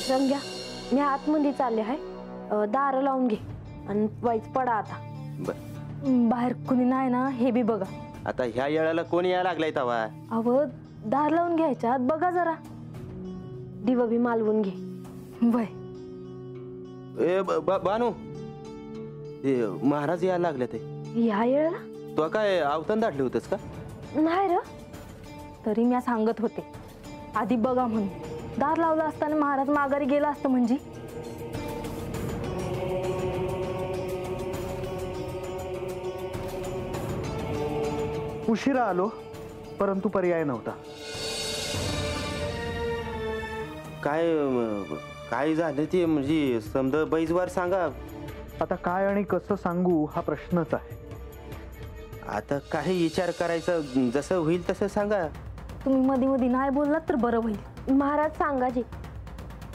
रंग्या, मी आतमध्ये चालले आहे, दार लावून घे आणि वाईच पडा आता. बाहेर कुणी नाही ना हे बी बघा. आता ह्या येळाला कोणी यायला लागलाय तवा? अव दार लावून घ्यायच्या आत बघा जरा. दिवा बी मालवून घे. वय ए बानू, महाराज यायला लागले ते. ह्या येळाला तो काय आवतन दाटले होतेस का? नाही र, तरी मी सांगत होते आधी बघा म्हणून. दार लावलं असताना महाराज माघारी गेला असतं म्हणजे. उशिरा आलो, परंतु पर्याय नव्हता. काय झालं ते म्हणजे समजा बैजवार सांगा. आता काय आणि कसं सांगू हा प्रश्नच आहे. आता काही विचार करायचा, जसं होईल तसं सांगा. तुम्ही मध्ये मध्ये नाही बोललात तर बरं होईल. महाराज सांगा जी.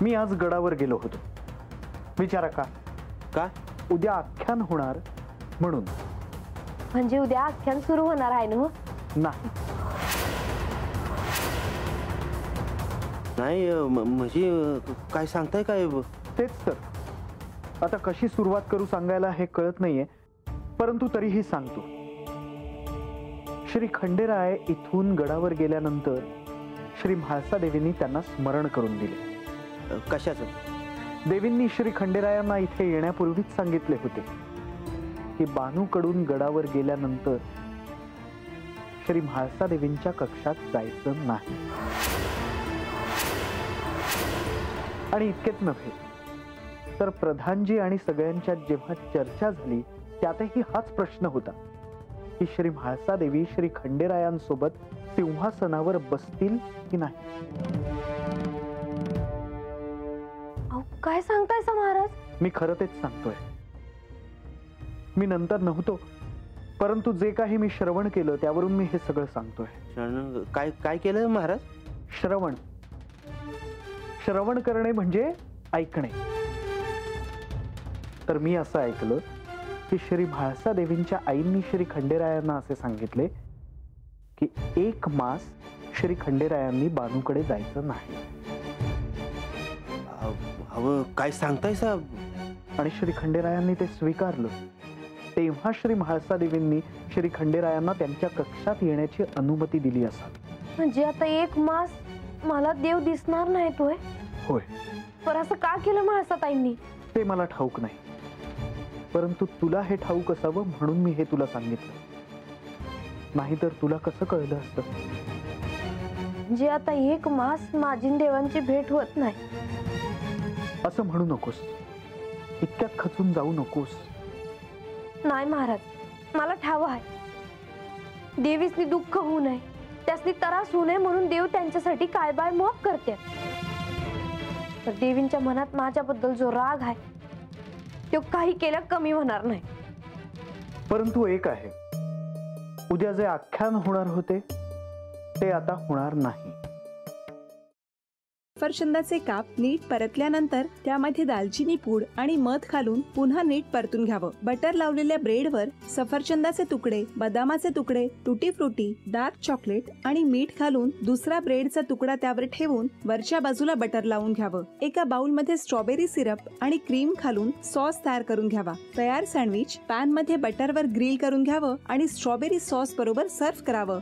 मी आज गडावर गेलो होतो. विचारा का? का? उद्या आख्यान होणार म्हणून. म्हणजे उद्या आख्यान सुरू होणार आहे ना? नाही म्हणजे काय सांगताय काय? तेच तर. आता कशी सुरुवात करू सांगायला हे कळत नाहीये, परंतु तरीही सांगतो. श्री खंडेराय इथून गडावर गेल्यानंतर श्री म्हाळसा देवींनी त्यांना स्मरण करून दिले. कशाचं? देवींनी श्री खंडेरायांना इथे येण्यापूर्वीच सांगितले होते की बानूकडून गडावर गेल्यानंतर श्री म्हाळसा देवींच्या कक्षात जायचं नाही. आणि इतकेच नव्हे तर प्रधानजी आणि सगळ्यांच्या जेव्हा चर्चा झाली त्यातही हाच प्रश्न होता की श्री म्हाळसा देवी श्री खंडेरायांसोबत सिंहासनावर बसतील की नाही. काय सांगताय सा महाराज? मी खरं तेच सांगतोय. मी नंतर नव्हतो, परंतु जे काही मी श्रवण केलं त्यावरून मी हे सगळं सांगतोय. काय काय केलं महाराज? श्रवण. श्रवण करणे म्हणजे ऐकणे. तर मी असं ऐकलं की श्री म्हाळसा देवींच्या आईंनी श्री खंडेरायांना असे सांगितले की 1 मास श्री खंडेरायांनी बानूकडे जायचं नाही. काय सांगताय साहेब? आणि श्री खंडेरायांनी ते स्वीकारलं. तेव्हा श्री म्हाळसा देवींनी श्री खंडेरायांना त्यांच्या कक्षात येण्याची अनुमती दिली असावी. म्हणजे आता 1 मास मला देव दिसणार नाही तोय? होय. पर असं का केलं म्हाळसाताईंनी? ते मला ठाऊक नाही, परंतु तुला हे ठाऊक असावं म्हणून मी हे तुला सांगितलं. नाहीतर तुला कसं कळलं असतं? म्हणजे आता 1 मास माझी देवांची भेट होत नाही असं म्हणू नकोस. इतक्यात खचून जाऊ नकोस. नाही महाराज, मला ठाव आहे. देवीसनी दुःख होऊ नये, त्यासनी त्रास होऊ नये म्हणून देव त्यांच्यासाठी काय बाय माफ करते. तर देवींच्या मनात माझ्याबद्दल जो राग आहे तो काही केल्या कमी होणार नाही. परंतु एक आहे, उद्या जे आख्यान होणार होते ते आता होणार नाही. सफरचंदाचे काप नीट परतल्यानंतर त्यामध्ये दालचिनी पूड आणि मध घालून पुन्हा नीट परतून घ्यावं. बटर लावलेल्या ब्रेडवर सफरचंदाचे तुकडे, बदामाचे तुकडे, टुटी फ्रुटी, डार्क चॉकलेट आणि मीठ घालून दुसरा ब्रेडचा तुकडा त्यावर ठेवून वरच्या बाजूला बटर लावून घ्यावं. एका बाउलमध्ये स्ट्रॉबेरी सिरप आणि क्रीम घालून सॉस तयार करून घ्यावा. तयार सँडविच पॅन मध्ये बटरवर ग्रिल करून घ्यावं आणि स्ट्रॉबेरी सॉस बरोबर सर्व्ह करावं.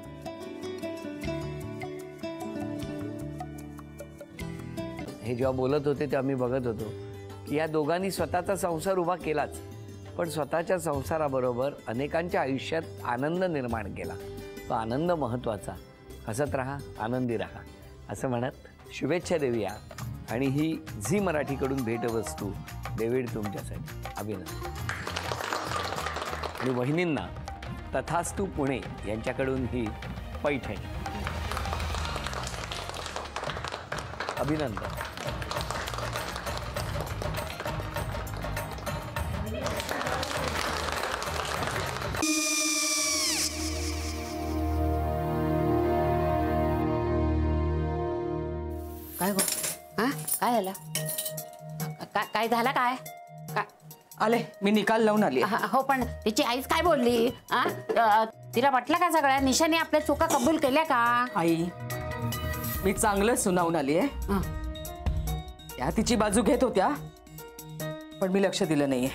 हे जेव्हा बोलत होते तेव्हा मी बघत होतो की या दोघांनी स्वतःचा संसार उभा केलाच, पण स्वतःच्या संसाराबरोबर अनेकांच्या आयुष्यात आनंद निर्माण केला. तो आनंद महत्त्वाचा. हसत राहा, आनंदी राहा असं म्हणत शुभेच्छा देऊया. आणि ही झी मराठीकडून भेटवस्तू डेव्हिड तुमच्यासाठी. अभिनंदन. आणि वहिनींना तथास्तू पुणे यांच्याकडून ही पैठणी. अभिनंदन. काय गो? हा काय झालं? काय झालं? काय आले मी निकाल लावून आली. हो, पण तिची आईच काय बोलली? तिला वाटलं का सगळ्या निशाने आपल्या चुका कबूल केल्या का? आई मी चांगलं सुनावून आली आहे. त्या तिची बाजू घेत होत्या, पण मी लक्ष दिलं नाहीये.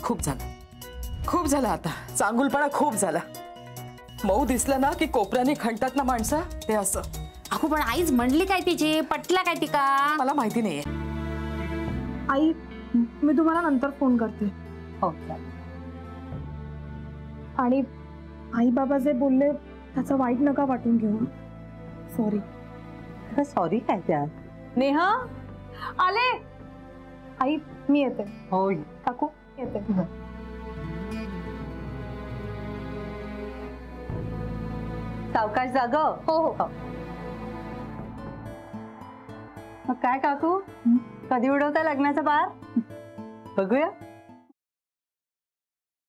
खूप झालं आता. चांगुलपणा खूप झाला. मऊ दिसलं ना की कोपऱ्याने खणतात ना माणसं, ते असं. अगो पण आईच म्हणली काय तिची, पटला काय ती का? मला माहिती नाहीये. आई मी तुम्हाला नंतर फोन करते. हो. आणि आई बाबा जे बोलले त्याचं वाईट नका वाटून घेऊ. सॉरी. सॉरी काय त्या? नेहा आले. आई मी येते. हो काकू येते. सावकाश जाग. हो हो. मग काय काकू, कधी उडवता लग्नाचा बार? बघूया.